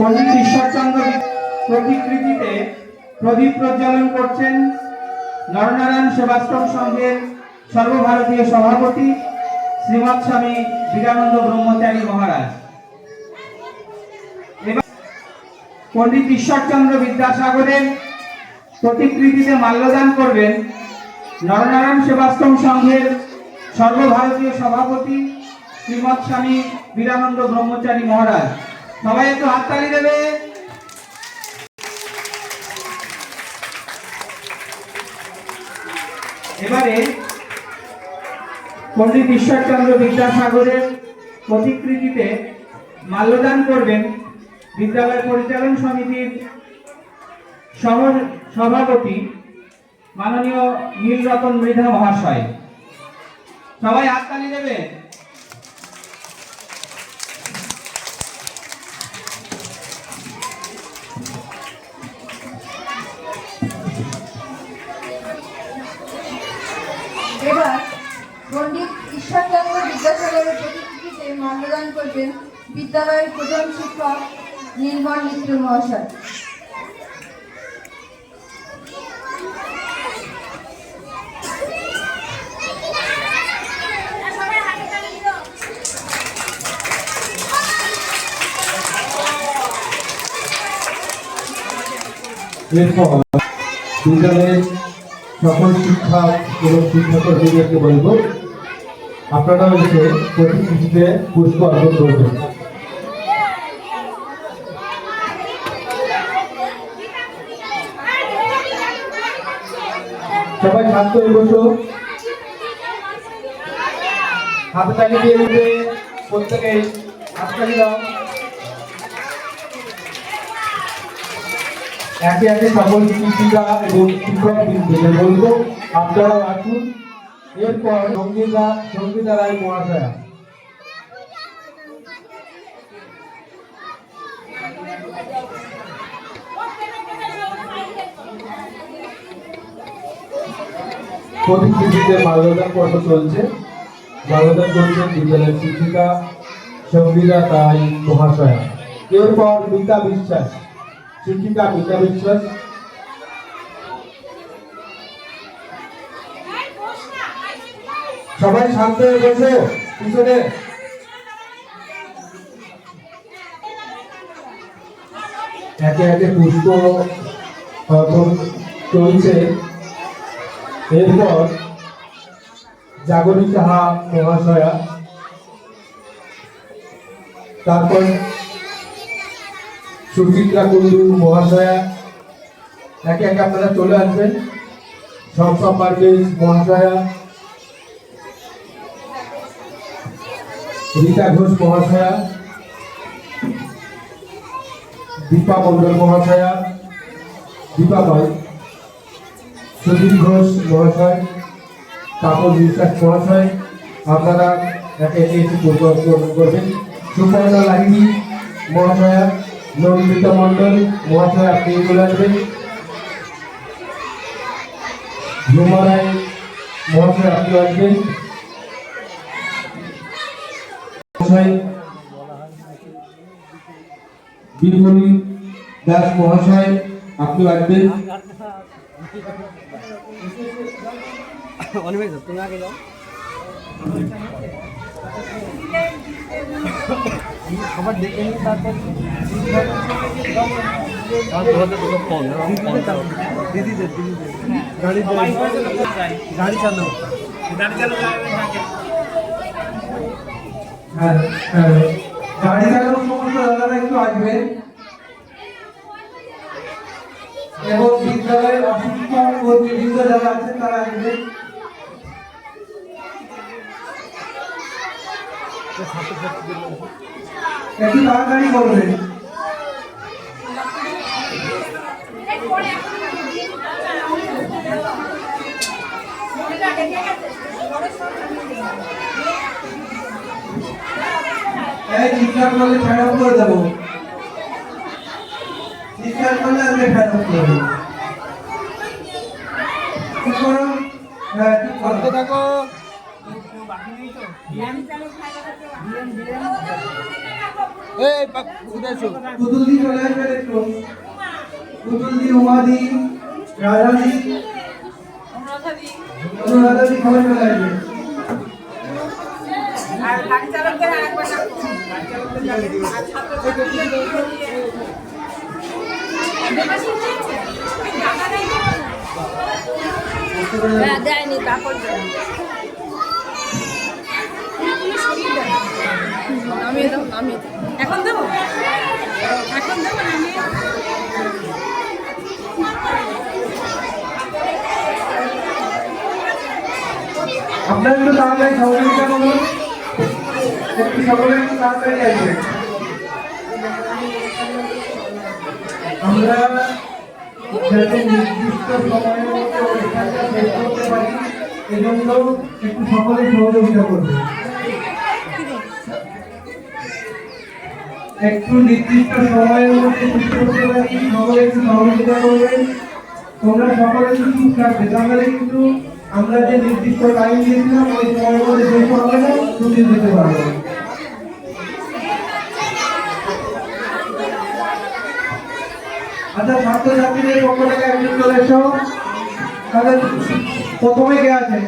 পণ্ডিত ঈশ্বরচন্দ্র প্রতিকৃতিতে প্রদীপ প্রজ্বলন করছেন নরনারায়ণ সেবাশ্রম সংঘের সর্বভারতীয় সভাপতি শ্রীমৎ স্বামী বীরানন্দ ব্রহ্মচারী মহারাজ। পণ্ডিত ঈশ্বরচন্দ্র বিদ্যাসাগরের প্রতিকৃতিতে মাল্যদান করবেন নরনারায়ণ সেবাশ্রম সংঘের সর্বভারতীয় সভাপতি শ্রীমৎ স্বামী বীরানন্দ ব্রহ্মচারী মহারাজ। সবাই একটু হাততালি দেবে। এবারে পণ্ডিত ঈশ্বরচন্দ্র বিদ্যাসাগরের প্রতিকৃতিতে মাল্যদান করবেন বিদ্যালয় পরিচালন সমিতির সভাপতি মাননীয় নীলরতন মৃধা মহাশয়। সবাই হাততালি দেবে। এবার পণ্ডিত ঈশ্বরচন্দ্র বিদ্যাসাগরের প্রতিকৃতিতে মাল্যদান করবেন বিদ্যালয়ের প্রধান শিক্ষক নির্মল মিত্র মহাশয়। এরপর বিদ্যালয়ের সকল শিক্ষক এবং শিক্ষকর্মীদেরকে বলব আপনারা এসে প্রতিকৃতিতে পুষ্প অর্পণ করবেন। সবাই শান্ত হয়ে বসো, হাততালি দিয়ে উঠে প্রত্যেকেই হাততালি দাও। একে একে সকল শিক্ষিকা এবং শিক্ষক বৃন্দকে বলবো আপনারাও আসুন। এরপর সঙ্গীতা রায় মহাশয়া। প্রতিকৃতিতে মাল্যদান পর্ব চলছে। মাল্যদান করছেন বিদ্যালয়ের শিক্ষিকা সঙ্গীতা রায় মহাশয়া। এরপর মিতা বিশ্বাস, শিক্ষিকা মিতা বিশ্বাস। সবাই শান্ত হয়ে বসে পিছনে। একে একে পুষ্প অর্পণ চলছে। এরপর জাগরী সাহা মহাশয়া, তারপর সুচিত্রা কুন্ডু মহাশয়া। একে একে আপনারা চলে আসবেন। সব পারভেজ মহাশয়া, রীতা ঘোষ মহাশয়া, দীপা মন্ডল মহাশয়া, দীপা পাল, সুধীর ঘোষ মহাশয়, তাপস বিশ্বাস মহাশয়। আপনারা একে একে একটু পরিবর্তন করবেন। সুপর্ণা লাহিড়ী মহাশয়া, নন্দিতা মন্ডল মহাশয় আপনি চলে আসবেন। ঝুমা রায় মহাশয় আপনি আসবেন। বিমলি দাস মহাশয় আপনি আসবেন। সবার দেখে নিই, তারপর দিদিদের গাড়ি চালু গাড়ি চালানোর সমস্ত দাদারা একটু আসবেন এবং বিদ্যালয়ের অশিক্ষক ও বিভিন্ন যারা আছেন তারা আসবেন। একটু তাড়াতাড়ি করবেন। চিৎকার করলে ফ্যান অফ করে দেবো। চিৎকার করলে আজকে ফ্যান অফ করে দেবো। ঠিক করো, হ্যাঁ ঠিক করতে থাকো। পুতুল দি চলে আসবেন একটু। পুতুল দি, উমাদি, রাজাদি, অনুরাধাদি সবাই চলে আসবেন। দেয়নি কাপড় আমি এখন দেবো এখন দেবো না আমি আপনারা একটু তাড়াতাড়ি সহযোগিতা করুন, একটু সকলে একটু তাড়াতাড়ি আসবেন। আমরা যাতে নির্দিষ্ট সময়ের মধ্যে অনুষ্ঠানটা শেষ করতে পারি, এজন্য একটু সকলে সহযোগিতা করবে। একটু নির্দিষ্ট সময়ের মধ্যে শেষ করতে পারি, সকলে একটু সহযোগিতা করবেন। তোমরা সকলে একটু চুপ থাকবে, তাহলে কিন্তু আমরা যে নির্দিষ্ট টাইম দিয়েছিলাম ওই সময়ের মধ্যে শেষ হবে না, ছুটি দিতে পারবো। আচ্ছা, ছাত্রছাত্রীদের পক্ষ থেকে একজন চলে এসো। তাহলে প্রথমে কে আছে?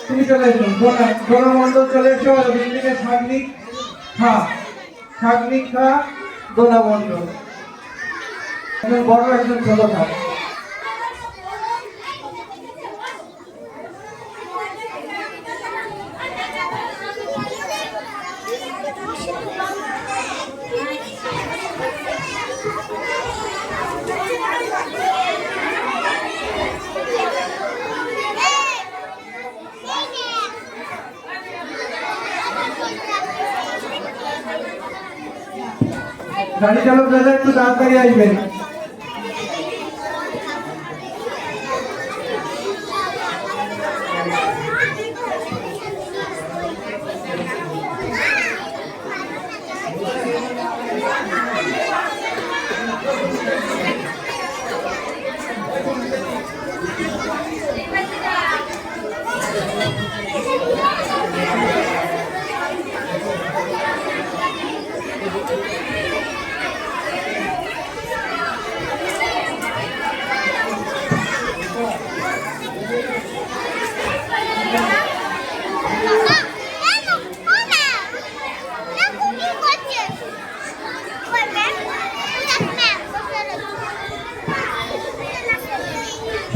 তুমি চলে এসো। ডোনা মন্ডল চলে এসো। বিল্ডিংয়ে শাগনিক খা ডোনা মন্ডল। একজন বড়, একজন ছোট থাক। গাড়ি চালক দাদা একটু তাড়াতাড়ি আসবেন।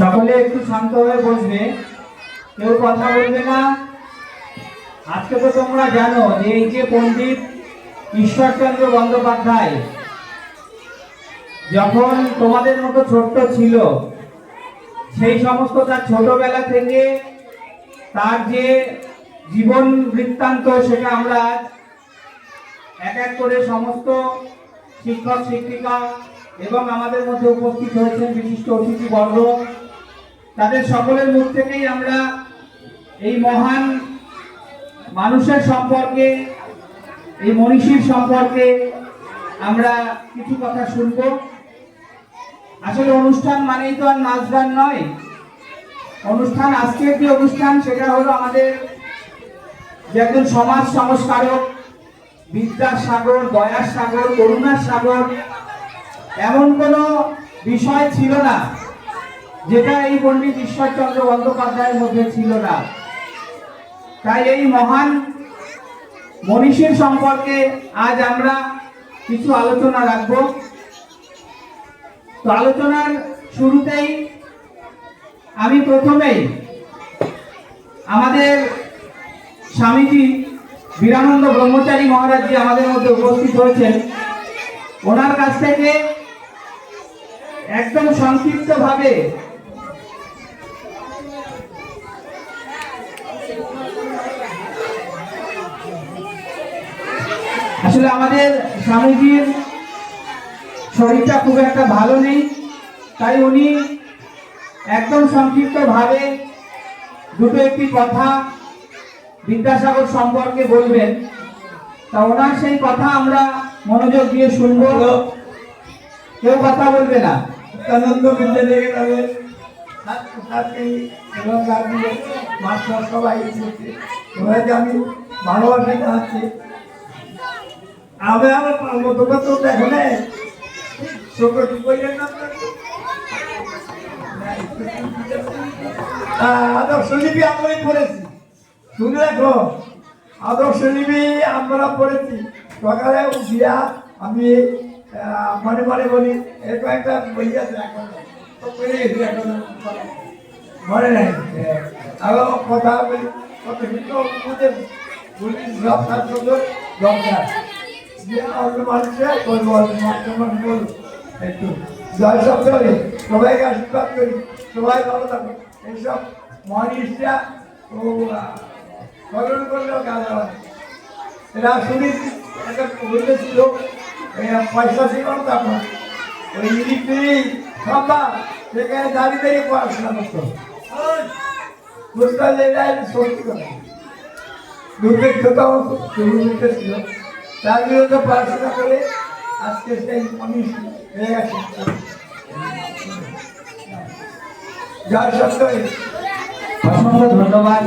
সকলে একটু শান্ত হয়ে বসবে, কেউ কথা বলবে না। আজকে তো তোমরা জানো যে এই যে পণ্ডিত ঈশ্বরচন্দ্র বন্দ্যোপাধ্যায় যখন তোমাদের মতো ছোট্ট ছিল, সেই সমস্ত তার ছোটবেলা থেকে তার যে জীবন বৃত্তান্ত সেটা আমরা এক এক করে সমস্ত শিক্ষক শিক্ষিকা এবং আমাদের মধ্যে উপস্থিত হয়েছেন বিশিষ্ট অতিথিবর্গ, তাদের সকলের মুখ থেকেই আমরা এই মহান মানুষের সম্পর্কে, এই মনীষীর সম্পর্কে আমরা কিছু কথা শুনব। আসলে অনুষ্ঠান মানেই তো আর নাচ গান নয়। অনুষ্ঠান, আজকের যে অনুষ্ঠান সেটা হলো আমাদের যে একজন সমাজ সংস্কারক, বিদ্যার সাগর, দয়ার সাগর, করুণার সাগর, এমন কোনো বিষয় ছিল না যেটা এই পণ্ডিত ঈশ্বরচন্দ্র বন্দ্যোপাধ্যায়ের মধ্যে ছিল না। তাই এই মহান মনীষীর সম্পর্কে আজ আমরা কিছু আলোচনা রাখব। তো আলোচনার শুরুতেই আমি প্রথমেই আমাদের স্বামীজি বীরানন্দ ব্রহ্মচারী মহারাজজি আমাদের মধ্যে উপস্থিত হয়েছেন, ওনার কাছ থেকে একদম সংক্ষিপ্তভাবে আসলে আমাদের স্বামীজির শরীরটা খুব একটা ভালো নেই, তাই উনি একদম সংক্ষিপ্তভাবে দুটো একটি কথা বিদ্যাসাগর সম্পর্কে বলবেন। তা ওনার সেই কথা আমরা মনোযোগ দিয়ে শুনবো, কেউ কথা বলবে না। আনন্দ বিদ্যালয়ের ছাত্রছাত্রী এবং গার্জিয়ান মাস্টার সবাই এসেছে, ওনাকে আমি ভালোবাসা জানাচ্ছি। আমি আমার তোমরা তো দেখো না ছোট কি বললেন না আদর্শ লিপি আমরাই পড়েছি শুনে রাখো আদর্শ লিপি আমরা পড়েছি সকালে উঠিয়া আমি মনে মনে বলি এরকম একটা বই আছে এখন তো পড়ে গেছি এখন মনে নাই আরো কথা বলি কত সুন্দর বুঝে বলি সব সুন্দর দরকার অন্য মানুষের বলবো বল একটু জয় শব্দ হলে সবাইকে আশীর্বাদ করি সবাই ভালো থাকো এইসব মহানিষ্ঠা ও স্মরণ করলেও কাজ হয় এরা শুনি একটা বইতে ছিল পয়সা ছিল না তখন ওই ইলেকট্রিক খাম্বা সেখানে দাঁড়িয়ে দাঁড়িয়ে পড়াশোনা করতো বুঝতে পারলে এটা সত্যি কথা দুর্ভিক্ষতা আমার খুব দুর্ভিক্ষ ছিল তার বিরুদ্ধে পড়াশোনা করে আজকে সেই মানুষ হয়ে গেছে অসংখ্য ধন্যবাদ